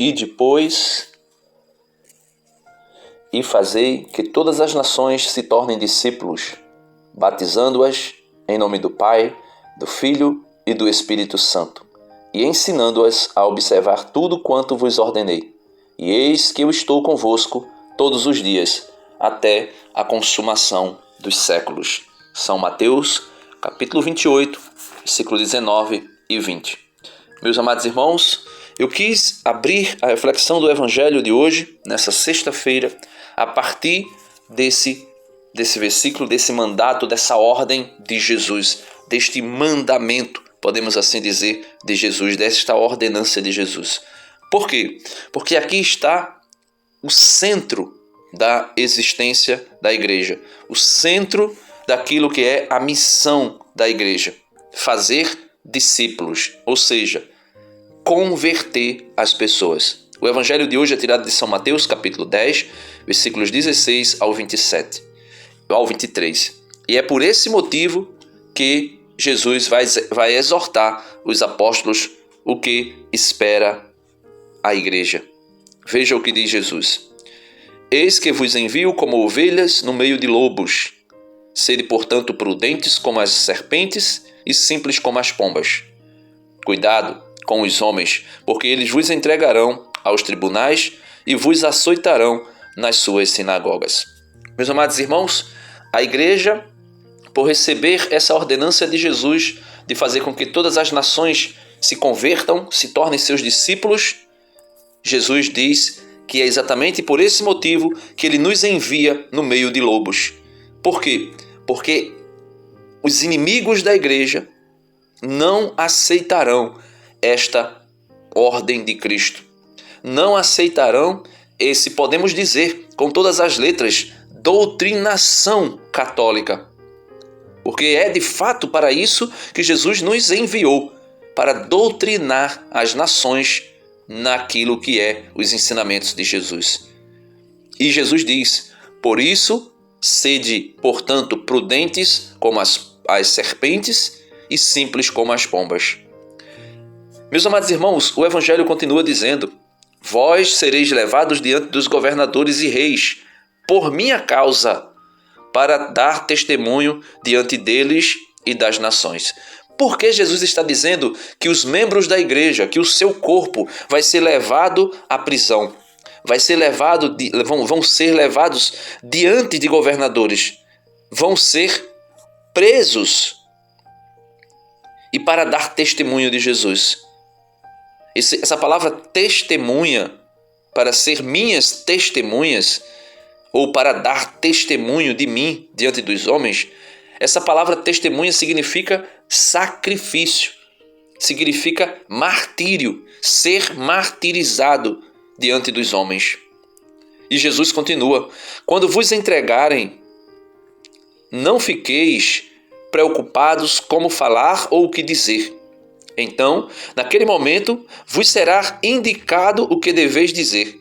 E depois, e fazei que todas as nações se tornem discípulos, batizando-as em nome do Pai, do Filho e do Espírito Santo, e ensinando-as a observar tudo quanto vos ordenei. E eis que eu estou convosco todos os dias, até a consumação dos séculos. São Mateus, capítulo 28, versículo 19 e 20. Meus amados irmãos, eu quis abrir a reflexão do Evangelho de hoje, nessa sexta-feira, a partir desse versículo, desse mandato, dessa ordem de Jesus, deste mandamento, podemos assim dizer, de Jesus, desta ordenança de Jesus. Por quê? Porque aqui está o centro da existência da igreja, o centro daquilo que é a missão da igreja, fazer discípulos, ou seja, converter as pessoas. O evangelho de hoje é tirado de São Mateus, capítulo 10, versículos 16 ao 27, ao 23. E é por esse motivo que Jesus vai exortar os apóstolos o que espera a igreja. Veja o que diz Jesus. Eis que vos envio como ovelhas no meio de lobos. Sede, portanto, prudentes como as serpentes e simples como as pombas. Cuidado com os homens, porque eles vos entregarão aos tribunais e vos açoitarão nas suas sinagogas. Meus amados irmãos, a igreja, por receber essa ordenança de Jesus de fazer com que todas as nações se convertam, se tornem seus discípulos, Jesus diz que é exatamente por esse motivo que ele nos envia no meio de lobos. Por quê? Porque os inimigos da igreja não aceitarão esta ordem de Cristo. Não aceitarão esse, podemos dizer, com todas as letras, doutrinação católica. Porque é de fato para isso que Jesus nos enviou, para doutrinar as nações naquilo que é os ensinamentos de Jesus. E Jesus diz, por isso, sede, portanto, prudentes como as serpentes e simples como as pombas. Meus amados irmãos, o Evangelho continua dizendo, vós sereis levados diante dos governadores e reis, por minha causa, para dar testemunho diante deles e das nações. Por que Jesus está dizendo que os membros da igreja, que o seu corpo vai ser levado à prisão, vão ser levados diante de governadores, vão ser presos e para dar testemunho de Jesus? Essa palavra testemunha, para ser minhas testemunhas, ou para dar testemunho de mim diante dos homens, essa palavra testemunha significa sacrifício, significa martírio, ser martirizado diante dos homens. E Jesus continua, quando vos entregarem, não fiqueis preocupados como falar ou o que dizer. Então, naquele momento, vos será indicado o que deveis dizer.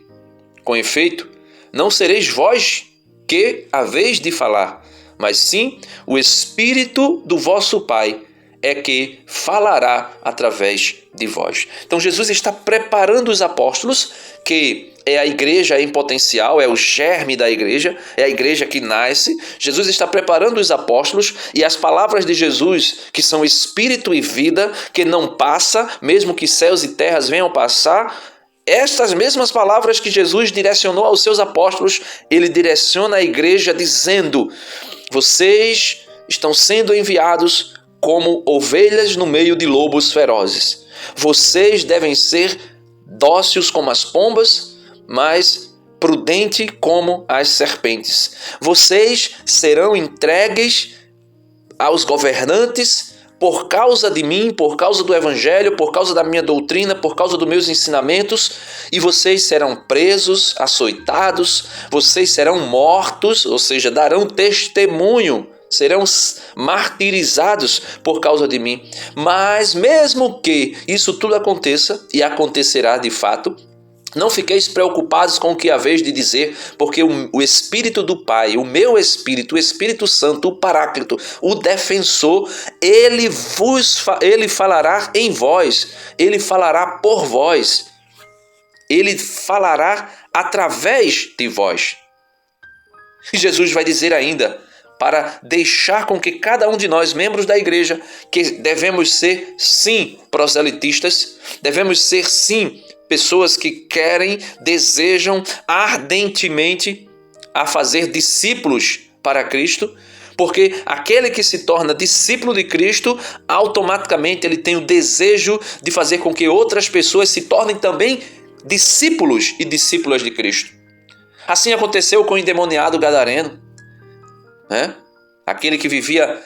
Com efeito, não sereis vós que haveis de falar, mas sim o Espírito do vosso Pai é que falará através de vós. Então Jesus está preparando os apóstolos, que é a igreja em potencial, é o germe da igreja, é a igreja que nasce. Jesus está preparando os apóstolos e as palavras de Jesus, que são Espírito e vida, que não passa, mesmo que céus e terras venham passar, estas mesmas palavras que Jesus direcionou aos seus apóstolos, ele direciona à igreja dizendo, vocês estão sendo enviados como ovelhas no meio de lobos ferozes. Vocês devem ser dóceis como as pombas, mas prudentes como as serpentes. Vocês serão entregues aos governantes por causa de mim, por causa do Evangelho, por causa da minha doutrina, por causa dos meus ensinamentos, e vocês serão presos, açoitados, vocês serão mortos, ou seja, darão testemunho, serão martirizados por causa de mim. Mas mesmo que isso tudo aconteça, e acontecerá de fato, não fiqueis preocupados com o que haveis de dizer, porque o Espírito do Pai, o meu Espírito, o Espírito Santo, o Paráclito, o Defensor, ele falará em vós, ele falará por vós. ele falará através de vós. E Jesus vai dizer ainda, para deixar com que cada um de nós, membros da igreja, que devemos ser, sim, proselitistas, devemos ser, sim, pessoas que querem, desejam ardentemente a fazer discípulos para Cristo, porque aquele que se torna discípulo de Cristo, automaticamente ele tem o desejo de fazer com que outras pessoas se tornem também discípulos e discípulas de Cristo. Assim aconteceu com o endemoniado gadareno, né? Aquele que vivia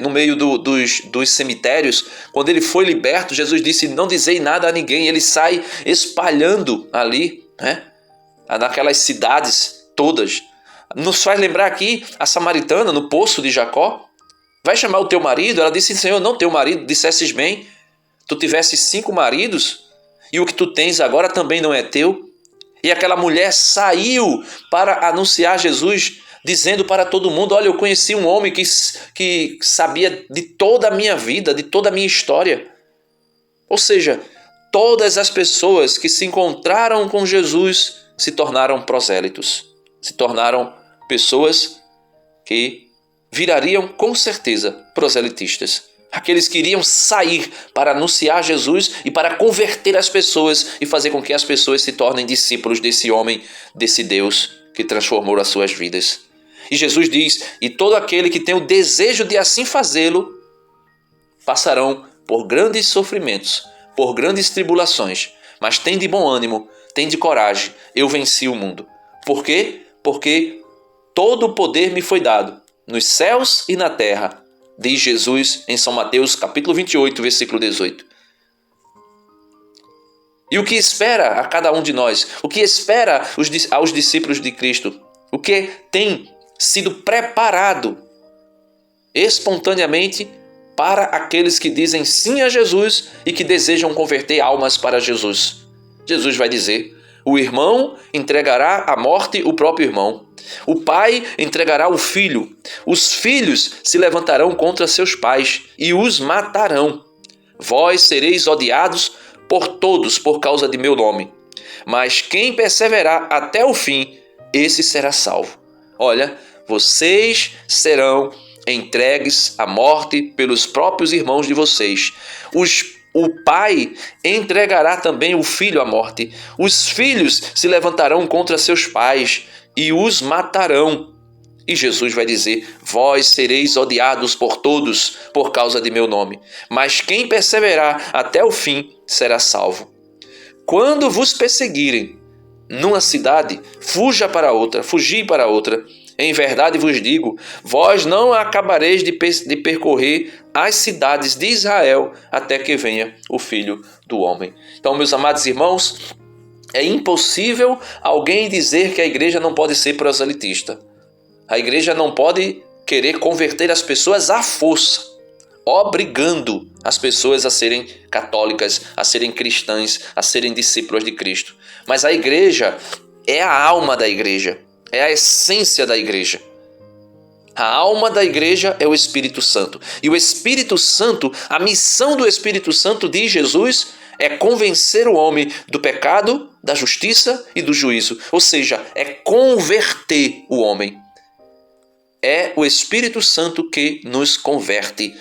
no meio dos cemitérios. Quando ele foi liberto, Jesus disse, não dizei nada a ninguém. Ele sai espalhando ali, né? Naquelas cidades todas. Nos faz lembrar aqui a samaritana no poço de Jacó. Vai chamar o teu marido? Ela disse, Senhor, não teu marido, dissesses bem. Tu tivesses 5 maridos e o que tu tens agora também não é teu. E aquela mulher saiu para anunciar Jesus, dizendo para todo mundo, olha, eu conheci um homem que sabia de toda a minha vida, de toda a minha história. Ou seja, todas as pessoas que se encontraram com Jesus se tornaram prosélitos, se tornaram pessoas que virariam com certeza proselitistas. Aqueles que iriam sair para anunciar Jesus e para converter as pessoas e fazer com que as pessoas se tornem discípulos desse homem, desse Deus que transformou as suas vidas. E Jesus diz, e todo aquele que tem o desejo de assim fazê-lo, passarão por grandes sofrimentos, por grandes tribulações, mas tem de bom ânimo, tem de coragem, eu venci o mundo. Por quê? Porque todo o poder me foi dado, nos céus e na terra, diz Jesus em São Mateus, capítulo 28, versículo 18. E o que espera a cada um de nós? O que espera aos discípulos de Cristo? O que tem sido preparado espontaneamente para aqueles que dizem sim a Jesus e que desejam converter almas para Jesus? Jesus vai dizer, o irmão entregará à morte o próprio irmão. O pai entregará o filho. Os filhos se levantarão contra seus pais e os matarão. Vós sereis odiados por todos por causa de meu nome. Mas quem perseverar até o fim, esse será salvo. Olha, vocês serão entregues à morte pelos próprios irmãos de vocês. O pai entregará também o filho à morte. Os filhos se levantarão contra seus pais e os matarão. E Jesus vai dizer, vós sereis odiados por todos por causa de meu nome. Mas quem perseverar até o fim será salvo. Quando vos perseguirem numa cidade, fugi para outra. Em verdade vos digo, vós não acabareis de percorrer as cidades de Israel até que venha o Filho do Homem. Então, meus amados irmãos, é impossível alguém dizer que a igreja não pode ser proselitista. A igreja não pode querer converter as pessoas à força, obrigando as pessoas a serem católicas, a serem cristãs, a serem discípulos de Cristo. Mas a igreja é a alma da igreja. É a essência da igreja. A alma da igreja é o Espírito Santo. E o Espírito Santo, a missão do Espírito Santo, diz Jesus, é convencer o homem do pecado, da justiça e do juízo. Ou seja, é converter o homem. É o Espírito Santo que nos converte.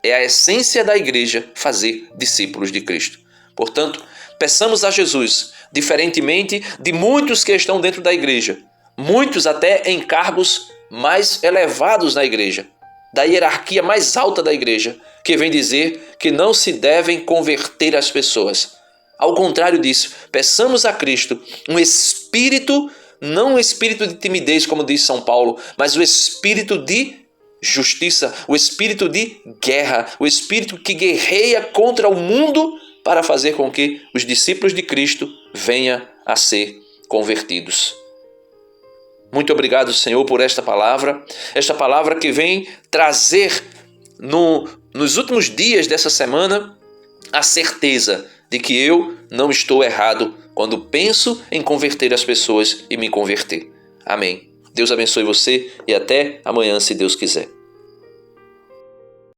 É a essência da igreja fazer discípulos de Cristo. Portanto, peçamos a Jesus, diferentemente de muitos que estão dentro da igreja, muitos até em cargos mais elevados na igreja, da hierarquia mais alta da igreja, que vem dizer que não se devem converter as pessoas. Ao contrário disso, peçamos a Cristo um espírito, não um espírito de timidez, como diz São Paulo, mas o espírito de justiça, o espírito de guerra, o espírito que guerreia contra o mundo para fazer com que os discípulos de Cristo venham a ser convertidos. Muito obrigado, Senhor, por esta palavra que vem trazer nos últimos dias dessa semana a certeza de que eu não estou errado quando penso em converter as pessoas e me converter. Amém. Deus abençoe você e até amanhã, se Deus quiser.